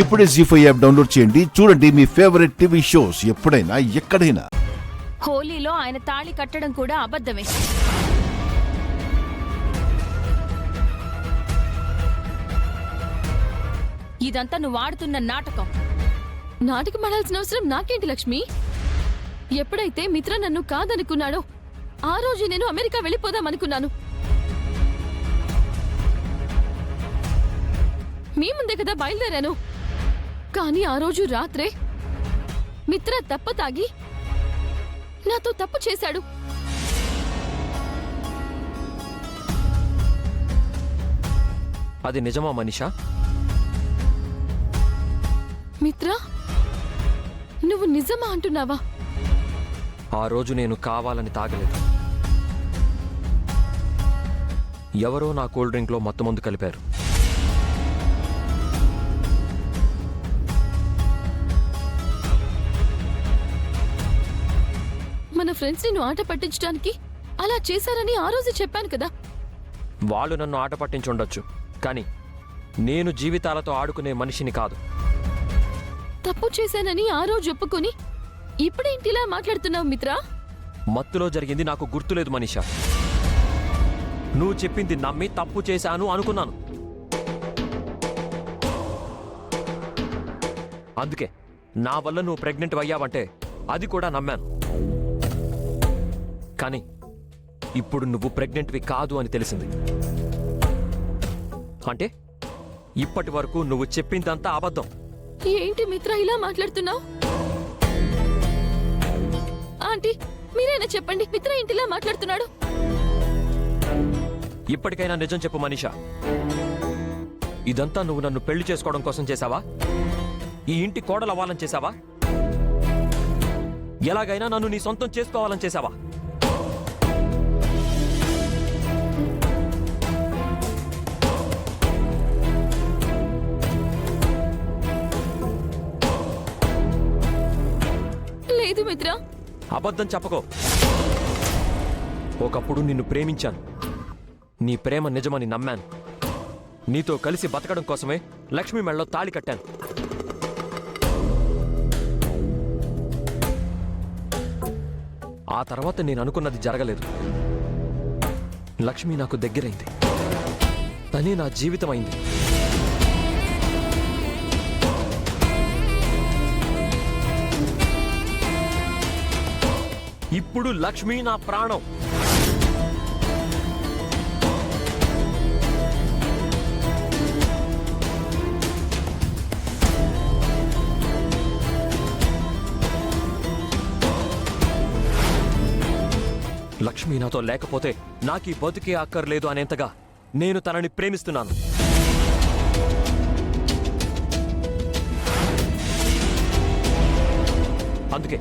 ఇప్పుడే జీ5 app download చేయండి. చూడండి మీ ఫేవరెట్ టీవీ షోస్ ఎప్పుడైనా ఎక్కడైనా. హోలీలో ఆయన తాళి కట్టడం కూడా అబద్ధమే. ఇదంతా నువ్వు ఆడుతున్న నాటకం. నాటకం ఆడాల్సిన అవసరం నాకేంటి లక్ష్మి? ఎప్పుడైతే మిత్ర నన్ను కాదనుకున్నాడో ఆ రోజు నేను అమెరికా వెళ్ళిపోదామనుకున్నాను. మీ ముందే కదా బయలుదేరాను. కానీ ఆ రోజు రాత్రే మిత్ర తప్ప తాగి నాతో తప్పు చేశాడు. అది నిజమా మనీషా? మిత్ర, నువ్వు నిజమా అంటున్నావా? ఆ రోజు నేను కావాలని తాగలేదు. ఎవరో నా కూల్ డ్రింక్లో మత్తుమందు కలిపారు. మన ఫ్రెండ్స్ నిన్ను ఆట పట్టించడానికి అలా చేశారని ఆ రోజు చెప్పాను కదా. వాళ్ళు నన్ను ఆట పట్టించుండొచ్చు, కానీ నేను జీవితాలతో ఆడుకునే మనిషిని కాదు. తప్పు చేశానని ఆ రోజు ఒప్పుకొని ఇప్పుడేంటిలా మాట్లాడుతున్నావు మిత్ర? మత్తులో జరిగింది నాకు గుర్తులేదు మనీషా. నువ్వు చెప్పింది నమ్మి తప్పు చేశాను అనుకున్నాను. అందుకే నా వల్ల నువ్వు ప్రెగ్నెంట్ అయ్యావంటే అది కూడా నమ్మాను. కానీ ఇప్పుడు నువ్వు ప్రెగ్నెంట్వి కాదు అని తెలిసింది. అంటే ఇప్పటి వరకు నువ్వు చెప్పిందంతా అబద్ధం. ఏంటి మిత్ర ఇలా మాట్లాడుతున్నావు? ఆంటీ, మీరైనా చెప్పండి, మిత్ర ఏంటిలా మాట్లాడుతున్నాడు? ఇప్పటికైనా నిజం చెప్పు మనీషా. ఇదంతా నువ్వు నన్ను పెళ్లి చేసుకోవడం కోసం చేశావా? ఈ ఇంటి కోడలు అవ్వాలని చేశావా? ఎలాగైనా నన్ను నీ సొంతం చేసుకోవాలని చేశావా? లేదు మిత్ర. అబద్ధం చెప్పకో. ఒకప్పుడు నిన్ను ప్రేమించాను. నీ ప్రేమ నిజమని నమ్మాను. నీతో కలిసి బతకడం కోసమే లక్ష్మి మెళ్ళలో తాళి కట్టాను. ఆ తర్వాత నేను అనుకున్నది జరగలేదు. లక్ష్మి నాకు దగ్గరైంది. తనే నా జీవితం అయింది. ఇప్పుడు లక్ష్మి నా ప్రాణం. లక్ష్మి నాతో లేకపోతే నాకీ బతుకే అక్కర్లేదు అనేంతగా నేను తనని ప్రేమిస్తున్నాను. అందుకే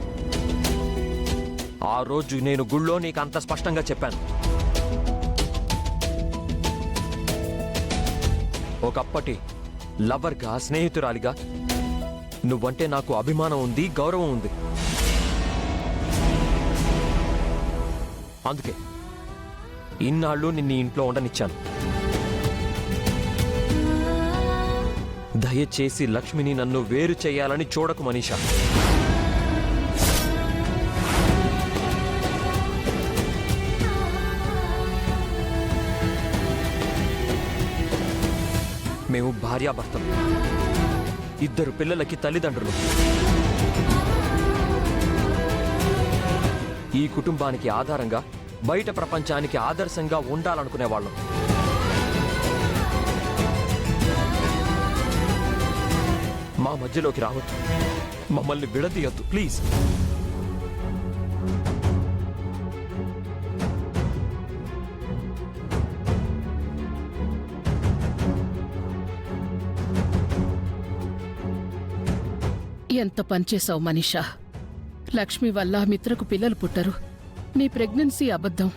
ఆ రోజు నేను గుళ్ళో నీకు అంత స్పష్టంగా చెప్పాను. ఒకప్పటి లవర్గా, స్నేహితురాలిగా నువ్వంటే నాకు అభిమానం ఉంది, గౌరవం ఉంది. అందుకే ఇన్నాళ్ళు నిన్ను ఇంట్లో ఉండనిచ్చాను. దయచేసి లక్ష్మిని నన్ను వేరు చేయాలని చూడకు మనీషా. మేము భార్యాభర్తలు, 2 పిల్లలకి తల్లిదండ్రులు. ఈ కుటుంబానికి ఆధారంగా, బయట ప్రపంచానికి ఆదర్శంగా ఉండాలనుకునేవాళ్ళం. మా మధ్యలోకి రావద్దు. మమ్మల్ని విడదీయద్దు ప్లీజ్. ఎంత పనిచేశావు మనీషా. లక్ష్మి వల్ల మిత్రకు పిల్లలు పుట్టరు. నీ ప్రెగ్నెన్సీ అబద్ధం.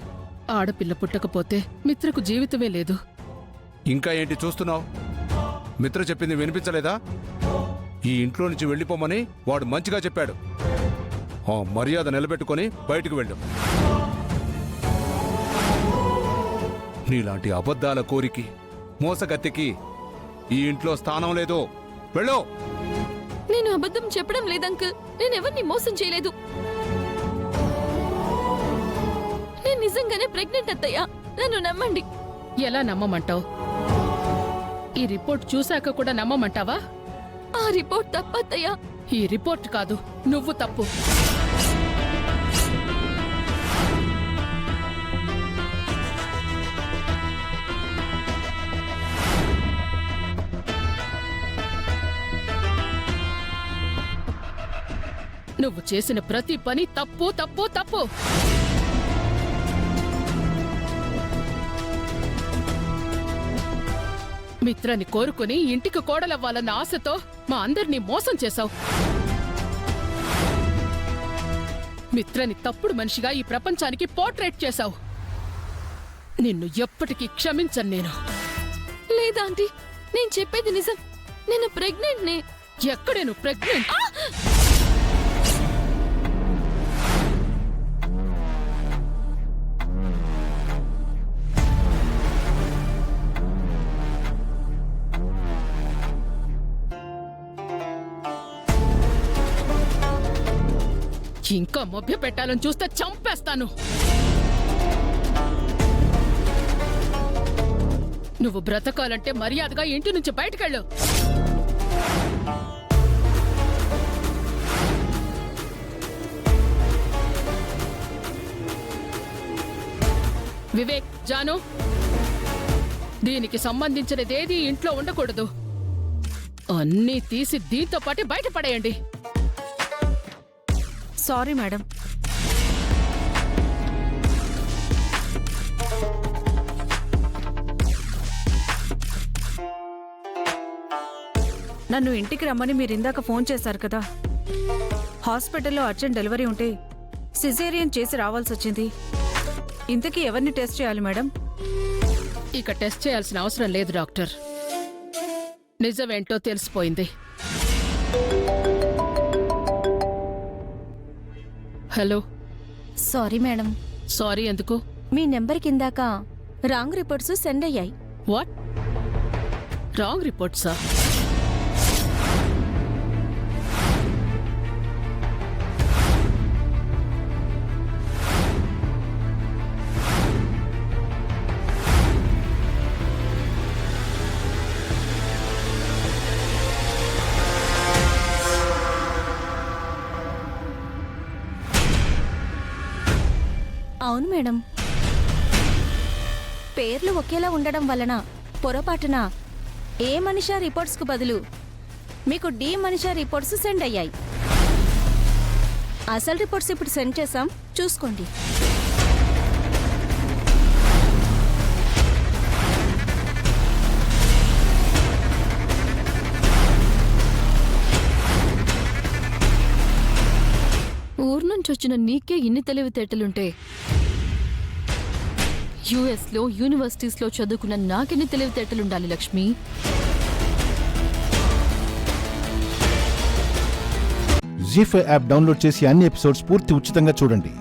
ఆడపిల్ల పుట్టకపోతే మిత్రకు జీవితమే లేదు. ఇంకా ఏంటి చూస్తున్నావు? మిత్ర చెప్పింది వినిపించలేదా? ఈ ఇంట్లో నుంచి వెళ్ళిపోమని వాడు మంచిగా చెప్పాడు. ఆ మర్యాద నిలబెట్టుకొని బయటకు వెళ్ళు. నీలాంటి అబద్ధాల కోరికి, మోసగత్తెకి ఈ ఇంట్లో స్థానం లేదు. వెళ్ళు. నేను అబద్ధం చెప్పడం లేదు అంకుల్. నేను ఎవరిని మోసం చేయలేదు. నేను నిజంగానే ప్రెగ్నెంట్ అత్తయ్య. నన్ను నమ్మండి. ఎలా నమ్మమంటావు? ఈ రిపోర్ట్ చూశాక కూడా నమ్మమంటావా? ఆ రిపోర్ట్ తప్పత్తయ్య. ఈ రిపోర్ట్ కాదు, నువ్వు తప్పు. నువ్వు చేసిన ప్రతి పని తప్పు తప్పు తప్పు. మిత్రాన్ని కోరుకుని ఇంటికి కోడలవ్వాలన్న ఆశతో మా అందరినీ మోసం చేశావు. మిత్రాన్ని తప్పుడు మనిషిగా ఈ ప్రపంచానికి పోర్ట్రేట్ చేశావు. నిన్ను ఎప్పటికీ క్షమించను నేను. లేదా ఆంటీ, నేను చెప్పేది నిజం. నేను ప్రెగ్నెంట్ నే. ఎక్కడే నువ్వు ప్రెగ్నెంట్? ఇంకా మభ్య పెట్టాలని చూస్తే చంపేస్తాను. నువ్వు బ్రతకాలంటే మర్యాదగా ఇంటి నుంచి బయటకెళ్ళు. వివేక్, జాను, దీనికి సంబంధించినదేది ఇంట్లో ఉండకూడదు. అన్నీ తీసి దీంతో పాటు బయటపడేయండి. Sorry madam. నన్ను ఇంటికి రమ్మని మీరు ఇందాక ఫోన్ చేశారు కదా. హాస్పిటల్లో అర్జెంట్ డెలివరీ ఉంటే సిజేరియన్ చేసి రావాల్సి వచ్చింది. ఇంతకీ ఎవరిని టెస్ట్ చేయాలి మేడం? ఇక టెస్ట్ చేయాల్సిన అవసరం లేదు డాక్టర్. నిజమేంటో తెలిసిపోయింది. హలో. Sorry madam. సారీ ఎందుకు? మీ నెంబర్ కిందాక రాంగ్ రిపోర్ట్స్ సెండ్ అయ్యాయి. వాట్? రాంగ్ రిపోర్ట్సా? అవును మేడం. పేర్లు ఒకేలా ఉండడం వలన పొరపాటున ఏ మనిషా రిపోర్ట్స్కు బదులు మీకు డి మనిషా రిపోర్ట్స్ సెండ్ అయ్యాయి. అసలు రిపోర్ట్స్ ఇప్పుడు సెండ్ చేసాం, చూసుకోండి. ఊరు నుంచి వచ్చిన నీకే ఇన్ని తెలివితేటలుంటే యుఎస్లో యూనివర్సిటీస్లో చదువుకున్న నాకెన్ని తెలివితేటలుండాలి లక్ష్మి. జీ5 యాప్ డౌన్లోడ్ చేసి అన్ని ఎపిసోడ్స్ పూర్తి ఉచితంగా చూడండి.